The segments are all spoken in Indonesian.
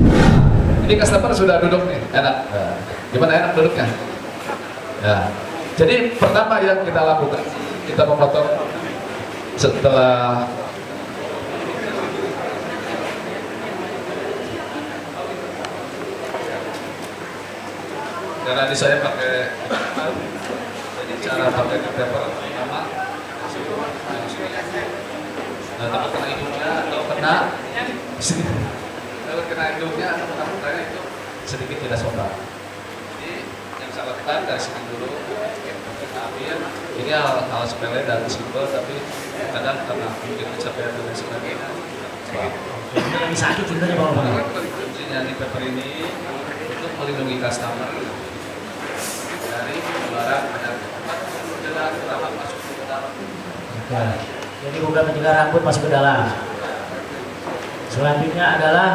Nah, ini customer sudah duduk nih, enak. Nah, gimana enak duduknya? Ya. Jadi pertama yang kita lakukan, kita memotong setelah karena di saya pakai, jadi cara pakai paper pertama, nah takut kena hidungnya atau kena sini, kalau kena hidungnya atau kena mukanya itu sedikit tidak sopan. Jadi yang saya lakukan dari sini dulu, kita ambil. Ini hal sepele dan simpel, tapi kadang karena mungkin kecapean dan sebagainya. Yang sakit sebenarnya Bang. Fungsinya di paper ini untuk melindungi customer dari penularan penyakit mencegah rambut masuk ke dalam. Oke. Jadi bukan mencegah rambut masuk ke dalam. Selanjutnya adalah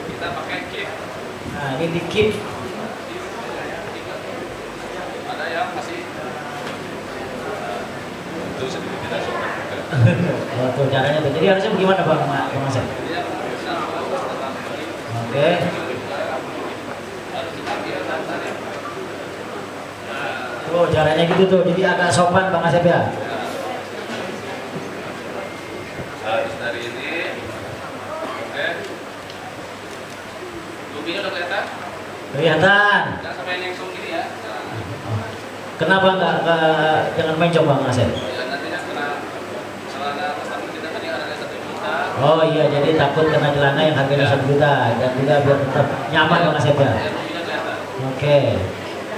Kita pakai kit. nah ini di keep. Ada yang masih itu sedikit tidak sopan juga. Oh, tuh caranya tuh. Jadi harusnya bagaimana Bang Asep? Jadi yang bisa Oke. harus diambil dan tarik. Oh, caranya gitu tuh. Jadi agak sopan Bang Asep ya. Habis dari ini, oke. Lubinya udah kelihatan? Kelihatan. Jangan sampai nyengsong gini ya. Kenapa jangan main coba Bang Asep? Ya nantinya kena celana customer kita kan yang harganya 1 juta. Oh iya, jadi takut kena celana yang harganya 1 juta dan juga biar tetap nyaman Bang Asep ya. Ya lubinya kelihatan. Oke.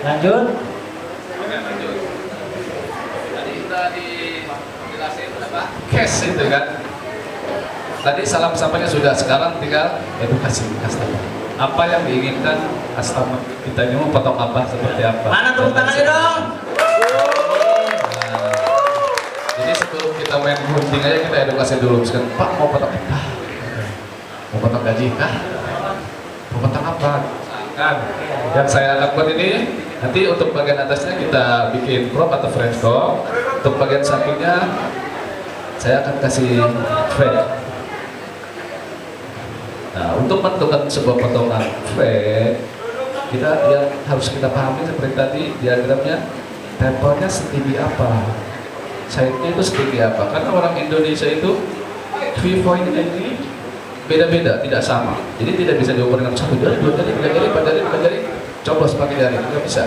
Lanjut. Oke lanjut. Tadi udah dijelasin apa? Cash itu kan. Tadi salam sampainya sudah, sekarang tinggal edukasi customer. Apa yang diinginkan customer kita ini mau potong apa, seperti apa. Mana tepuk tangannya dong? Nah, jadi sebelum kita main gunting aja kita edukasi dulu. Misalkan, Pak mau potong apa? Mau potong gaji kah? Mau potong apa? Kan? Yang saya lakukan ini, nanti untuk bagian atasnya kita bikin crop atau French crop. Untuk bagian sampingnya saya akan kasih fade. Nah, untuk menentukan sebuah potongan fade, yang harus kita pahami seperti tadi diagramnya, temponya setinggi apa, side-nya itu setinggi apa. Karena orang Indonesia itu V-point-nya ini beda-beda, tidak sama. Jadi tidak bisa diukur dengan 1 jari, 2 jari, 3 jari, 4 jari, 5 jari, coblos pakai jari, tidak bisa.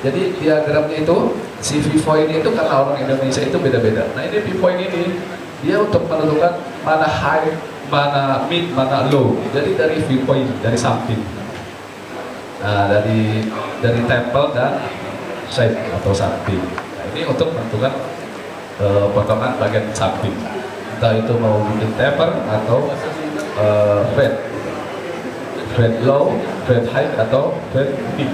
Jadi diagramnya itu, si V-point itu karena orang Indonesia itu beda-beda. Nah ini V-point ini, dia untuk menentukan mana high, mana mid, mana low. Jadi dari V-point, dari samping. Nah dari temple dan side atau samping. Nah, ini untuk menentukan potongan bagian samping. Entah itu mau bikin taper atau fade low, fade high atau fade mid.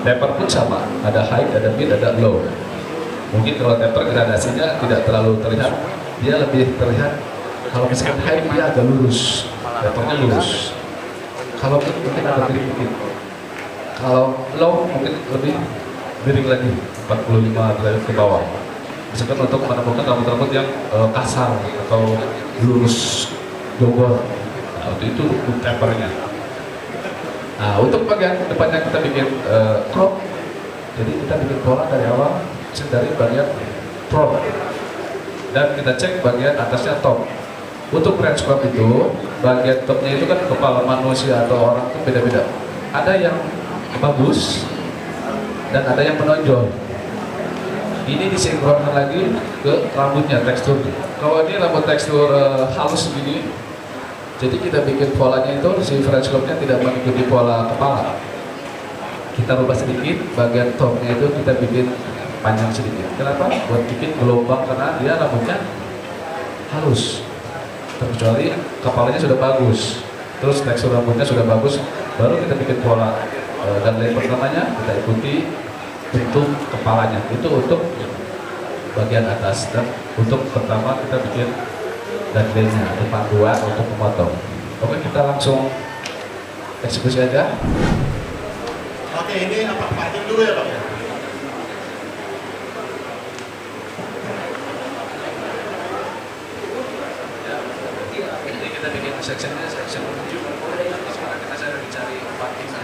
Taper pun sama, ada high, ada mid, ada low. Mungkin kalau taper gradasinya tidak terlalu terlihat, dia lebih terlihat. Kalau misalkan high dia agak lurus, tapernya lurus. Kalau mid mungkin agak miring dikit. Kalau low mungkin lebih miring lagi, 45 derajat ke bawah. Misalkan untuk menemukan rambut-rambut yang kasar atau lurus jogor, nah, itu tapernya. Nah, untuk bagian depannya kita bikin crop. Jadi kita bikin pola dari awal, dari bagian front, dan kita cek bagian atasnya top. Untuk French crop itu, bagian topnya itu kan kepala manusia atau orang itu beda-beda. Ada yang bagus dan ada yang menonjol. Ini disinkronkan lagi ke rambutnya, tekstur. Kalau ini rambut tekstur halus begini, jadi kita bikin polanya itu si French crop-nya tidak mengikuti pola kepala. Kita rubah sedikit, bagian topnya itu kita bikin panjang sedikit. Kenapa? Buat bikin gelombang karena dia rambutnya halus. Kecuali kepalanya sudah bagus, terus tekstur rambutnya sudah bagus, baru kita bikin pola. Dan lain pertamanya kita ikuti bentuk kepalanya. Itu untuk bagian atas, dan untuk pertama kita bikin guideline-nya atau panduan untuk memotong. Oke, kita langsung eksekusi aja. Oke, ini apa parting dulu ya Pak ya? Jadi kita bikin section-nya, section 7. saya lagi cari partinya.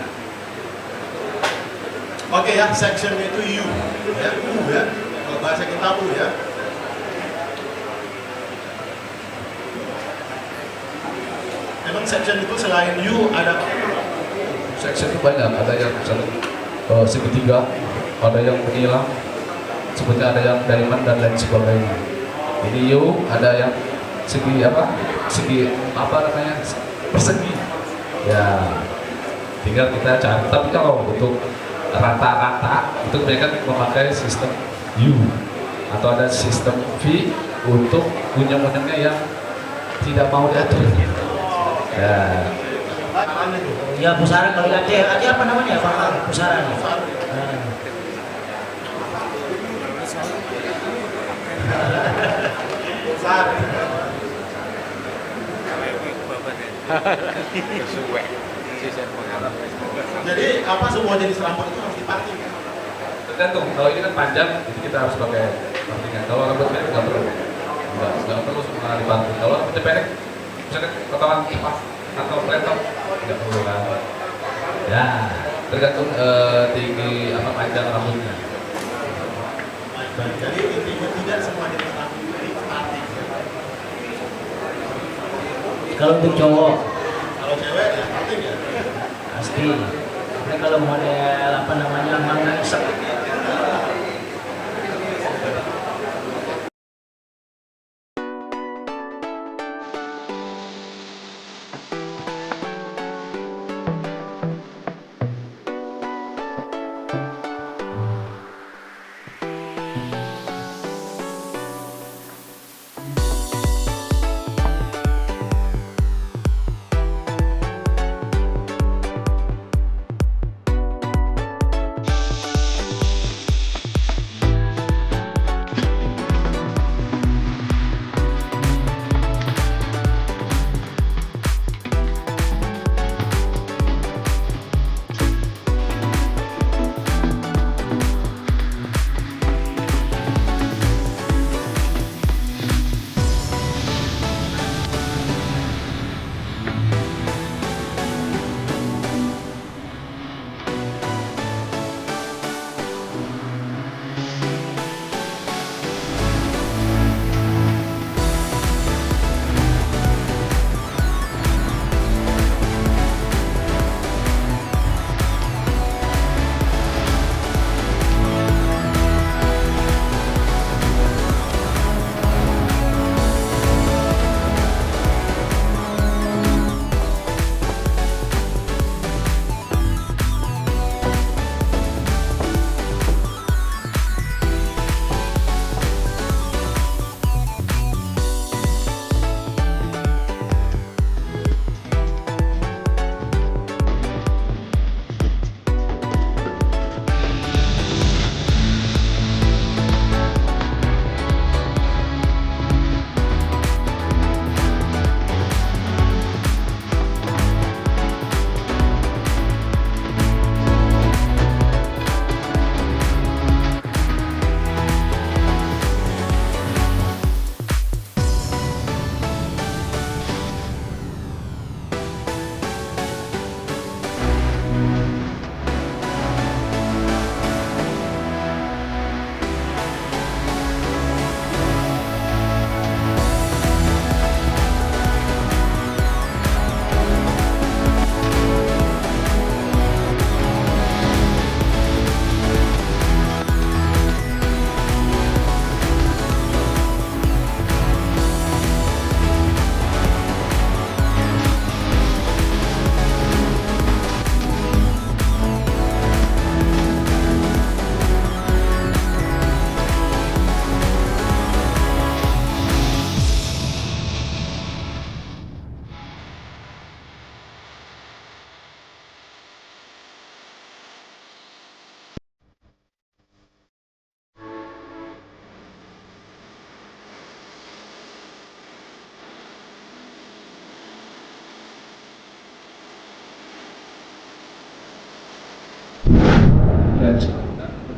Oke ya, section itu U ya, U ya. Kalau bahasa kita U ya. Emang section itu selain U ada apa? Section itu banyak, ada yang misalnya segitiga, ada yang menyilang, sebenarnya ada yang diamond dan lain sebagainya. Ini U ada yang segi apa namanya, persegi. Ya, tinggal kita cari. Tapi kalau untuk rata-rata itu mereka memakai sistem U atau ada sistem V untuk unjang-unjangnya yang tidak mau diatur. Ya. Mana itu? Ya pusaran, kalau di Aceh apa namanya Pak? Pusaran. Nah. Besar. Jadi apa semua jenis rambut itu harus diparting kan? Tergantung, kalau ini kan panjang, itu kita harus pakai partingan. Kalau rambut pendek nggak perlu, nggak perlu semua diparting. Kalau rambutnya pendek, misalnya potongan cepat atau flat-top, nggak perlu kan. Ya, tergantung tinggi apa panjang rambutnya. Jadi intinya tidak semua jenis rambut itu diparting. Kalau untuk cowok Kalau cewek ya parting ya. pasti. Tapi kalau model apa namanya mengesek,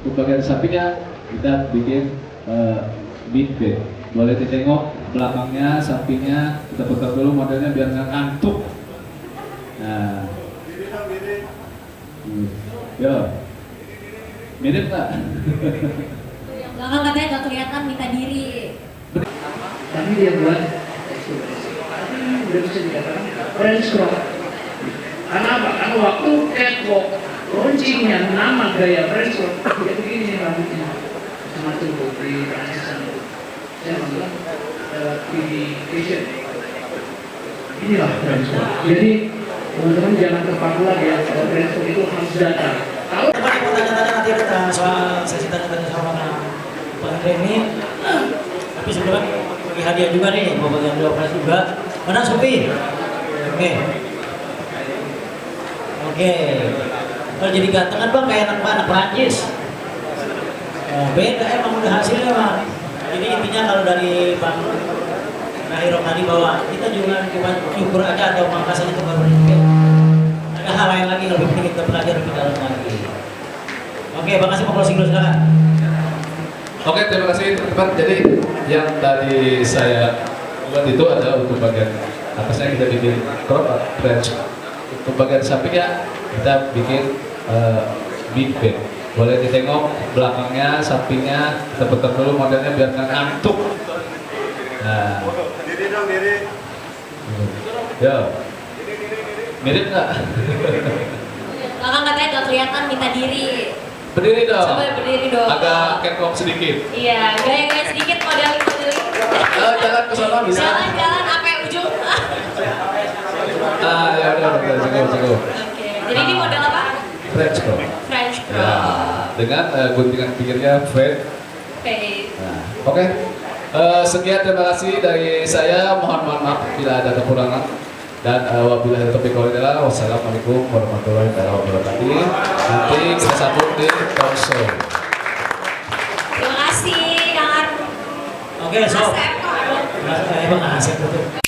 Untuk bagian sampingnya kita bikin mid bed. Boleh ditengok belakangnya, sampingnya kita putar dulu modelnya biar nggak ngantuk. Nah, Ya, mirip nggak? Yang belakang katanya nggak kelihatan minta diri. Tapi dia buat tapi udah bisa dikatakan French crop. Karena apa? Karena waktu catwalk launchingnya nama gaya French crop ya begini rambutnya semacam di Prancis saya bilang TV fashion inilah French crop. Jadi teman-teman jangan terpaku lagi ya, French crop itu harus datang. Kalau Coba mau tanya-tanya nanti ada soal sesi tanya-tanya sama Pak Andre ini. Tapi sebelumnya bagi hadiah juga nih, mau bagian dua kelas juga. Mana Sopi? Oke. Oke. Kalau jadi gantengan bang kayak anak Perancis. Beda emang udah hasilnya bang. Jadi intinya kalau dari Bang Nahiro tadi bahwa kita juga cuma syukur aja atau makasih itu baru mungkin. Ada hal lain lagi lebih penting kita belajar lebih dalam lagi. Oke, makasih Pak closing dulu silakan. Oke, terima kasih teman-teman. Jadi yang tadi saya buat itu adalah untuk bagian atasnya kita bikin crop French. Untuk bagian sampingnya kita bikin big bend. Boleh ditengok belakangnya, sampingnya, kita putar dulu modelnya biar nggak ngantuk. Nah, Diri dong, diri. ya, mirip nggak? Belakang katanya nggak kelihatan minta diri. Berdiri dong. Coba berdiri dong. Agak catwalk sedikit. Iya, gaya-gaya sedikit modeling. Jalan ke sana bisa. Jalan-jalan sampai ujung. Ya udah, cukup. Oke. Jadi ini model apa? French crop. French Ya, crop. dengan guntingan pinggirnya fade. Fade. Nah, oke. Sekian, terima kasih dari saya. Mohon maaf bila ada kekurangan. Dan wabillahi taufiq wal hidayah. Wassalamualaikum warahmatullahi wabarakatuh. Nanti kita sambung di talk show. Terima kasih Kang Ar. Oke, so. Asep. Emang asik betul.